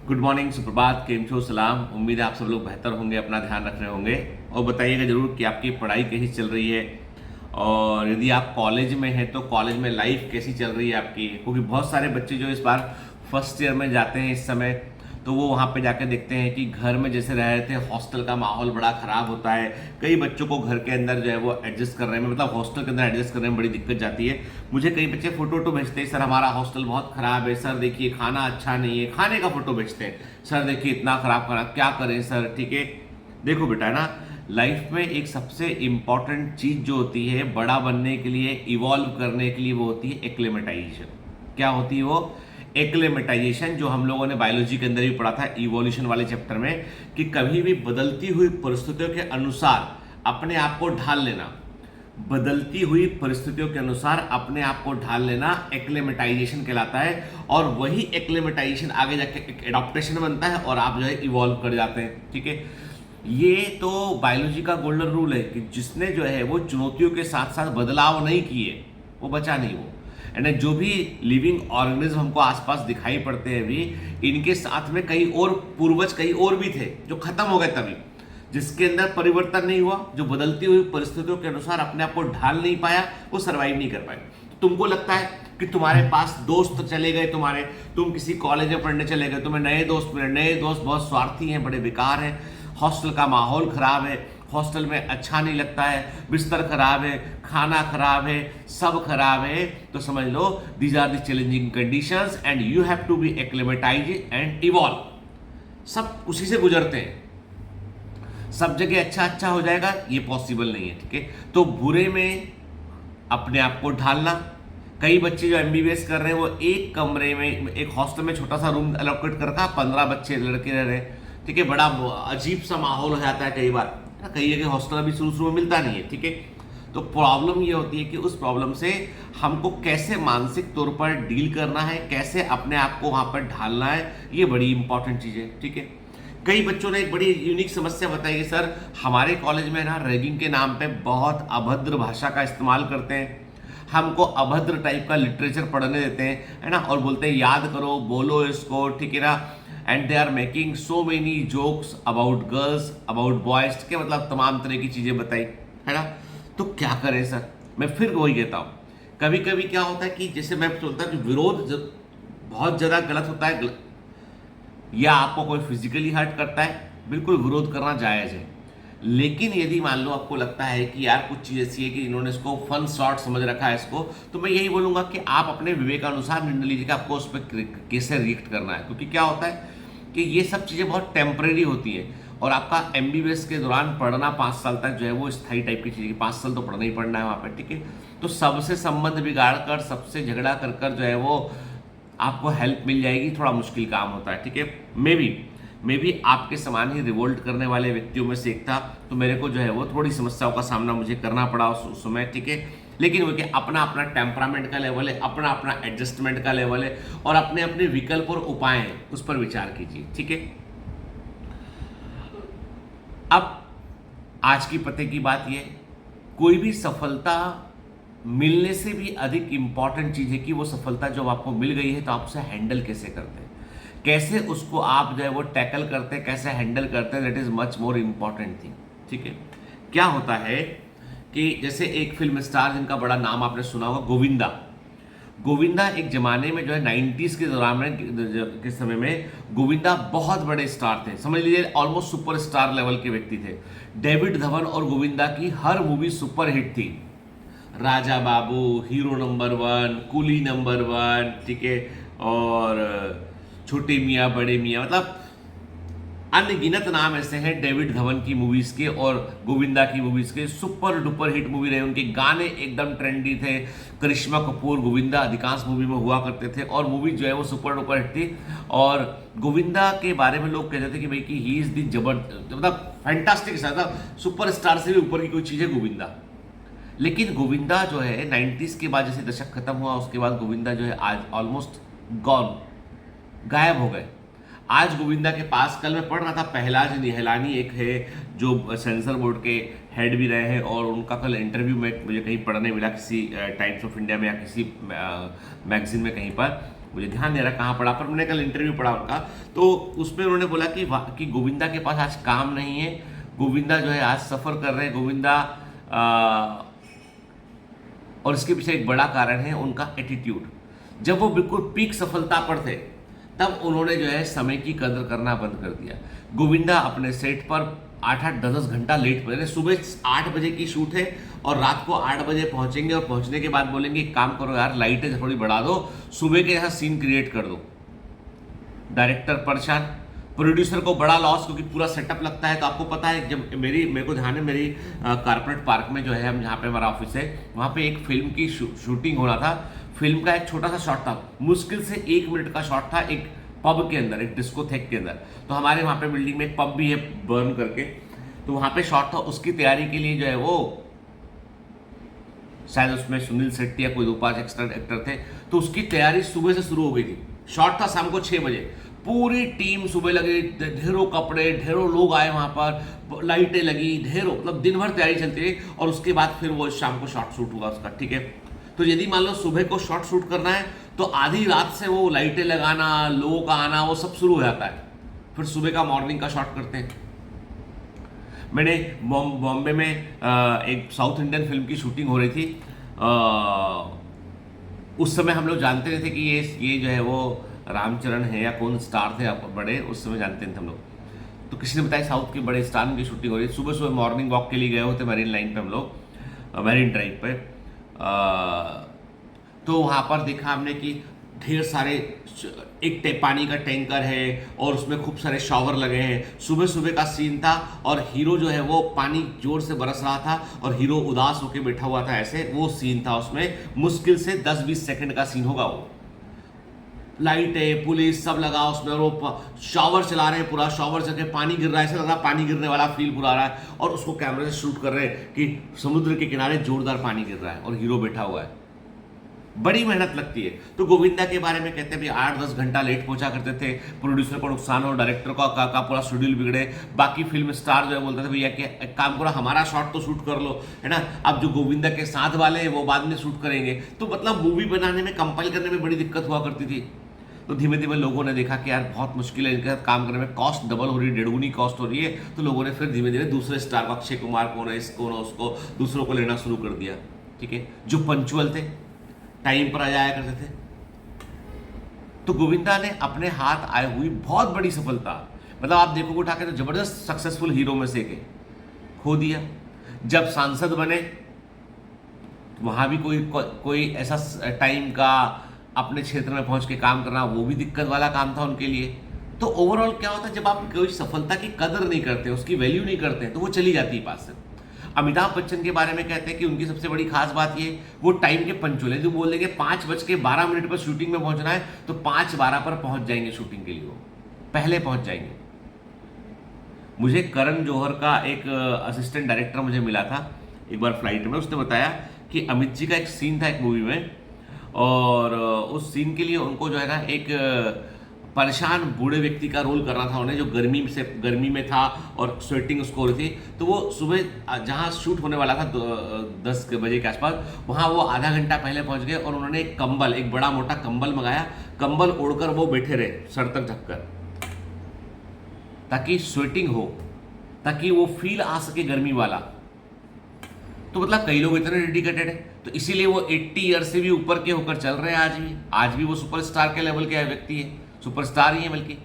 Good morning, सुप्रभात, केम छो, सलाम। उम्मीद है आप सब लोग बेहतर होंगे, अपना ध्यान रख रहे होंगे। और बताइएगा जरूर कि आपकी पढ़ाई कैसी चल रही है, और यदि आप कॉलेज में हैं तो कॉलेज में लाइफ कैसी चल रही है आपकी। क्योंकि बहुत सारे बच्चे जो इस बार फर्स्ट ईयर में जाते हैं इस समय, तो वो वहाँ पे जाकर देखते हैं कि घर में जैसे रह रहे थे, हॉस्टल का माहौल बड़ा ख़राब होता है। कई बच्चों को घर के अंदर जो है वो एडजस्ट करने में, मतलब हॉस्टल के अंदर एडजस्ट करने में बड़ी दिक्कत जाती है। मुझे कई बच्चे फोटो वोटो भेजते हैं, सर हमारा हॉस्टल बहुत ख़राब है, सर देखिए खाना अच्छा नहीं है। खाने का फोटो भेजते हैं, सर देखिए इतना ख़राब खाना, क्या करें सर। ठीक है, देखो बेटा ना, लाइफ में एक सबसे इंपॉर्टेंट चीज़ जो होती है बड़ा बनने के लिए, इवॉल्व करने के लिए, वो होती है एक्लेमेटाइजेशन। क्या होती है वो? एक्लेमेटाइजेशन, जो हम लोगों ने बायोलॉजी के अंदर भी पढ़ा था इवोल्यूशन वाले चैप्टर में, कि कभी भी बदलती हुई परिस्थितियों के अनुसार अपने आप को ढाल लेना। बदलती हुई परिस्थितियों के अनुसार अपने आप को ढाल लेना एक्लेमेटाइजेशन कहलाता है। और वही एक्लेमेटाइजेशन आगे जाके एक एडॉप्टेशन बनता है और आप जो है इवॉल्व कर जाते हैं। ठीक है, ये तो बायोलॉजी का गोल्डन रूल है कि जिसने जो है वो चुनौतियों के साथ साथ बदलाव नहीं किए, वो बचा नहीं। वो यानी जो भी लिविंग ऑर्गेनिज्म हमको आसपास दिखाई पड़ते हैं भी, इनके साथ में कई और पूर्वज कई और भी थे जो खत्म हो गए तभी, जिसके अंदर परिवर्तन नहीं हुआ, जो बदलती हुई परिस्थितियों के अनुसार अपने आप को ढाल नहीं पाया, वो सर्वाइव नहीं कर पाए। तो तुमको लगता है कि तुम्हारे पास दोस्त चले गए, तुम किसी कॉलेज में पढ़ने चले गए, तुम्हें नए दोस्त मिले, नए दोस्त बहुत स्वार्थी हैं, बड़े बेकार हैं, हॉस्टल का माहौल खराब है, हॉस्टल में अच्छा नहीं लगता है, बिस्तर खराब है, खाना खराब है, सब खराब है, तो समझ लो these are the challenging conditions and you have to be acclimatize and evolve. सब उसी से गुजरते हैं, सब जगह अच्छा अच्छा हो जाएगा ये पॉसिबल नहीं है। ठीक है, तो बुरे में अपने आप को ढालना। कई बच्चे जो एमबीबीएस कर रहे हैं वो एक कमरे में, एक हॉस्टल में छोटा सा रूम एलोकेट कर रखा, 15 बच्चे लड़के रह रहे हैं। ठीक है, बड़ा अजीब सा माहौल हो जाता है कई बार। कई जगह हॉस्टल अभी शुरू में मिलता नहीं है। ठीक है, तो प्रॉब्लम ये होती है कि उस प्रॉब्लम से हमको कैसे मानसिक तौर पर डील करना है, कैसे अपने आप को वहां पर ढालना है, ये बड़ी इंपॉर्टेंट चीज़ है। ठीक है, कई बच्चों ने एक बड़ी यूनिक समस्या बताई कि सर हमारे कॉलेज में ना रैगिंग के नाम पे बहुत अभद्र भाषा का इस्तेमाल करते हैं, हमको अभद्र टाइप का लिटरेचर पढ़ने देते हैं, है ना, और बोलते हैं याद करो, बोलो इसको। ठीक है ना, and they are making so many jokes about girls, about boys के, मतलब तमाम तरह की चीज़ें बताई, है ना। तो क्या करें सर, मैं फिर वही कहता हूँ, कभी कभी क्या होता है कि जैसे मैं सोचता हूँ कि विरोध बहुत ज़्यादा गलत होता है, या आपको कोई फिजिकली हर्ट करता है, बिल्कुल विरोध करना जायज़ है। लेकिन यदि मान लो आपको लगता है कि यार कुछ चीज़ ऐसी है कि इन्होंने इसको फन शॉट समझ रखा है इसको, तो मैं यही बोलूँगा कि आप अपने विवेकानुसार निर्णय लीजिए कि आपको उस पर कैसे रिएक्ट करना है। क्योंकि क्या होता है कि ये सब चीज़ें बहुत टेम्परेरी होती हैं, और आपका एमबीबीएस के दौरान पढ़ना 5 साल तक जो है वो स्थायी टाइप की चीज़ है, 5 साल तो पढ़ना ही पढ़ना है वहाँ पर। ठीक है, तो सबसे संबंध बिगाड़ कर, सबसे झगड़ा कर कर जो है वो आपको हेल्प मिल जाएगी, थोड़ा मुश्किल काम होता है। ठीक है, मे भी आपके समान ही रिवोल्ट करने वाले व्यक्तियों में से एक था, तो मेरे को जो है वो थोड़ी समस्याओं का सामना मुझे करना पड़ा उस समय। ठीक है, लेकिन वो कि अपना अपना टेम्परामेंट का लेवल है, अपना अपना एडजस्टमेंट का लेवल है, और अपने अपने विकल्प और उपाय हैं, उस पर विचार कीजिए। ठीक है, अब आज की पते की बात यह, कोई भी सफलता मिलने से भी अधिक इंपॉर्टेंट चीज़ है कि वो सफलता जब आपको मिल गई है तो आप उसे हैंडल कैसे करते हैं, कैसे उसको आप जो है वो टैकल करते हैं, कैसे हैंडल करते हैं, that is much more important thing. ठीक है, क्या होता है कि जैसे एक फिल्म स्टार जिनका बड़ा नाम आपने सुना होगा, गोविंदा। गोविंदा एक जमाने में जो है 90s के दौरान में के समय में गोविंदा बहुत बड़े स्टार थे, समझ लीजिए ऑलमोस्ट सुपर स्टार लेवल के व्यक्ति थे। डेविड धवन और गोविंदा की हर मूवी सुपर हिट थी, Raja Babu, hero number 1, coolie number 1, ठीक है, और छोटे मियाँ बड़े मियाँ, मतलब अनगिनत नाम ऐसे हैं डेविड धवन की मूवीज के और गोविंदा की मूवीज के। सुपर डुपर हिट मूवी रहे, उनके गाने एकदम ट्रेंडी थे। करिश्मा कपूर, गोविंदा अधिकांश मूवी में हुआ करते थे, और मूवी जो है वो सुपर डुपर हिट थी। और गोविंदा के बारे में लोग कहते थे कि भाई कि ही इज द जबरदस्त, मतलब फैंटास्टिक, मतलब सुपर स्टार से भी ऊपर की कोई चीज़ है गोविंदा। लेकिन गोविंदा जो है 90s के बाद, जैसे दशक खत्म हुआ उसके बाद गोविंदा जो है आज ऑलमोस्ट गॉन, गायब हो गए। आज गोविंदा के पास, कल मैं पढ़ रहा था, पहलाज निहलानी एक है जो सेंसर बोर्ड के हेड भी रहे हैं, और उनका कल इंटरव्यू में मुझे कहीं पढ़ने मिला, किसी टाइम्स ऑफ इंडिया में या किसी मैगजीन में कहीं पर। मुझे ध्यान नहीं रहा कहाँ पढ़ा, पर मैंने कल इंटरव्यू पढ़ा उनका, तो उसमें उन्होंने बोला कि गोविंदा के पास आज काम नहीं है, गोविंदा जो है आज सफ़र कर रहे हैं, गोविंदा और इसके पीछे एक बड़ा कारण है उनका एटीट्यूड। जब वो बिल्कुल पीक सफलता पर थे तब उन्होंने जो है समय की कदर करना बंद कर दिया। गोविंदा अपने सेट पर 8-8, 10-10 घंटा लेट पहुंचे। सुबह 8 बजे की शूट है और रात को 8 बजे पहुंचेंगे और पहुंचने के बाद बोलेंगे एक काम करो यार, लाइटें थोड़ी बढ़ा दो, सुबह के जैसा सीन क्रिएट कर दो। डायरेक्टर परेशान, प्रोड्यूसर को बड़ा लॉस, क्योंकि पूरा सेटअप लगता है। तो आपको पता है, जब मेरे को ध्यान है, मेरी कारपोरेट पार्क में जो है हम जहाँ पे हमारा ऑफिस है, वहाँ पे एक फिल्म की शूटिंग हो रहा था। फिल्म का एक छोटा सा शॉट था, मुश्किल से 1 मिनट का शॉट था, एक पब के अंदर, एक डिस्कोथेक के अंदर। तो हमारे वहाँ पे बिल्डिंग में एक पब भी है बर्न करके, तो वहाँ पे शॉट था। उसकी तैयारी के लिए जो है वो शायद उसमें सुनील शेट्टी या कोई 2-5 एक्स्ट्रा एक्टर थे, तो उसकी तैयारी सुबह से शुरू हो गई थी। शॉट था शाम को 6 बजे, पूरी टीम सुबह लगी, ढेरों कपड़े, ढेरों लोग आए वहाँ पर, लाइटें लगी, ढेरों, मतलब दिन भर तैयारी चलती रही। और उसके बाद फिर वो शाम को शॉट शूट हुआ उसका, ठीक है। तो यदि मान लो सुबह को शॉट शूट करना है तो आधी रात से वो लाइटें लगाना, लोगों का आना, वो सब शुरू हो जाता है। फिर सुबह का मॉर्निंग का शॉट करते हैं। मैंने बॉम्बे में एक साउथ इंडियन फिल्म की शूटिंग हो रही थी। उस समय हम लोग जानते नहीं थे कि ये जो है वो रामचरण है या कौन स्टार थे बड़े, उस समय जानते नहीं थे हम लोग। तो किसी ने बताया साउथ के बड़े स्टार की शूटिंग हो रही है। सुबह सुबह मॉर्निंग वॉक के लिए गए होते मरीन लाइन पे हम लोग, मरीन ड्राइव पे। तो वहाँ पर देखा हमने कि ढेर सारे, एक पानी का टैंकर है और उसमें खूब सारे शॉवर लगे हैं। सुबह सुबह का सीन था और हीरो जो है वो पानी जोर से बरस रहा था और हीरो उदास होकर बैठा हुआ था, ऐसे वो सीन था। उसमें मुश्किल से 10-20 सेकंड का सीन होगा वो। लाइटें, पुलिस सब लगा उसमें, और वो शॉवर चला रहे हैं, पूरा शॉवर चल के पानी गिर रहा है, ऐसा लग रहा है पानी गिरने वाला फील पूरा आ रहा है। और उसको कैमरे से शूट कर रहे हैं कि समुद्र के किनारे जोरदार पानी गिर रहा है और हीरो बैठा हुआ है। बड़ी मेहनत लगती है। तो गोविंदा के बारे में कहते हैं भी 8-10 घंटा लेट पहुंचा करते थे, प्रोड्यूसर को नुकसान हो, डायरेक्टर का पूरा शेड्यूल बिगड़े। बाकी फिल्म स्टार जो है बोलते थे भैया कि एक काम करो, हमारा शॉट तो शूट कर लो, है ना, अब जो गोविंदा के साथ वाले हैं वो बाद में शूट करेंगे। तो मतलब मूवी बनाने में, कंपाइल करने में बड़ी दिक्कत हुआ करती थी। तो धीमे धीमे लोगों ने देखा कि यार बहुत मुश्किल है इनके साथ काम करने में, कॉस्ट डबल हो रही है, 1.5 गुनी कॉस्ट हो रही है। तो लोगों ने फिर धीमे धीमे दूसरे स्टार को, अक्षय कुमार कौन है, इसको ना उसको, दूसरों को लेना शुरू कर दिया, ठीक है, जो पंचुअल थे, टाइम पर आ जाया करते थे। तो गोविंदा ने अपने हाथ आए हुई बहुत बड़ी सफलता, मतलब आप देखोगे उठा के तो जबरदस्त सक्सेसफुल हीरो में से एक खो दिया। जब सांसद बने वहां भी कोई ऐसा टाइम का अपने क्षेत्र में पहुंच के काम करना, वो भी दिक्कत वाला काम था उनके लिए। तो ओवरऑल क्या होता है, जब आप कोई सफलता की कदर नहीं करते, उसकी वैल्यू नहीं करते, तो वो चली जाती है पास से। अमिताभ बच्चन के बारे में कहते हैं कि उनकी सबसे बड़ी खास बात ये, वो टाइम के पंचुअल है। जो बोल देंगे 5:12 पर शूटिंग में पहुंचना है तो 5:12 पर पहुंच जाएंगे शूटिंग के लिए, वो पहले पहुंच जाएंगे। मुझे करण जौहर का एक असिस्टेंट डायरेक्टर मुझे मिला था एक बार फ्लाइट में, उसने बताया कि अमित जी का एक सीन था एक मूवी में, और उस सीन के लिए उनको जो है ना एक परेशान बूढ़े व्यक्ति का रोल करना था उन्हें, जो गर्मी में था और स्वेटिंग उसको हो रही थी। तो वो सुबह जहाँ शूट होने वाला था 10 बजे के आसपास, वहाँ वो आधा घंटा पहले पहुँच गए और उन्होंने एक कंबल, एक बड़ा मोटा कंबल मंगाया, कंबल ओढ़कर वो बैठे रहे सर तक ढककर, ताकि स्वेटिंग हो, ताकि वो फील आ सके गर्मी वाला। तो मतलब कई लोग इतने डेडिकेटेड है, तो इसीलिए वो 80 ईयर से भी ऊपर के होकर चल रहे हैं। आज भी वो सुपरस्टार के लेवल के व्यक्ति है, सुपरस्टार ही है बल्कि।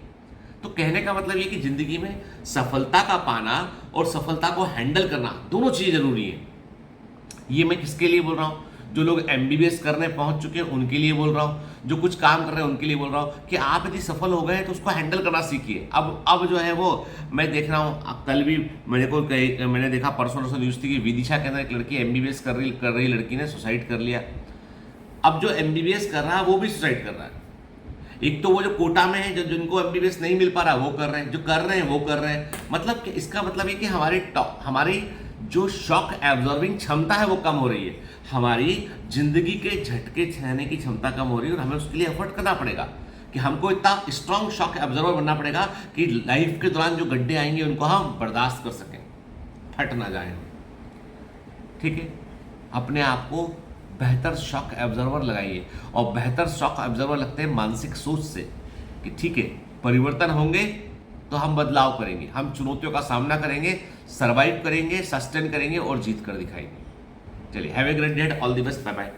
तो कहने का मतलब ये कि जिंदगी में सफलता का पाना और सफलता को हैंडल करना, दोनों चीजें जरूरी है। ये मैं किसके लिए बोल रहा हूँ, जो लोग MBBS करने पहुंच चुके हैं उनके लिए बोल रहा हूँ, जो कुछ काम कर रहे हैं उनके लिए बोल रहा हूँ कि आप यदि सफल हो गए हैं तो उसको हैंडल करना सीखिए। अब जो है वो मैं देख रहा हूँ, कल भी मैंने देखा, परसों न्यूज़ थी कि विदिशा के अंदर एक लड़की MBBS कर रही लड़की ने सुसाइड कर लिया। अब जो MBBS कर रहा है वो भी सुसाइड कर रहा है। एक तो वो जो कोटा में है, जो जिनको MBBS नहीं मिल पा रहा वो कर रहे हैं, जो कर रहे हैं वो कर रहे हैं। मतलब इसका मतलब ये कि हमारी जो शॉक एब्जॉर्बिंग क्षमता है वो कम हो रही है, हमारी जिंदगी के झटके सहने की क्षमता कम हो रही है, और हमें उसके लिए एफर्ट करना पड़ेगा कि हमको इतना स्ट्रॉन्ग शॉक एब्जॉर्बर बनना पड़ेगा कि लाइफ के दौरान जो गड्ढे आएंगे उनको हम बर्दाश्त कर सकें, फट ना जाए। ठीक है, अपने आप को बेहतर शॉक एब्जर्वर लगाइए। और बेहतर शॉक एब्जर्वर लगते हैं मानसिक सोच से कि ठीक है, परिवर्तन होंगे तो हम बदलाव करेंगे, हम चुनौतियों का सामना करेंगे, सर्वाइव करेंगे, सस्टेन करेंगे और जीत कर दिखाएंगे। चलिए, have a great day, all the best, bye bye.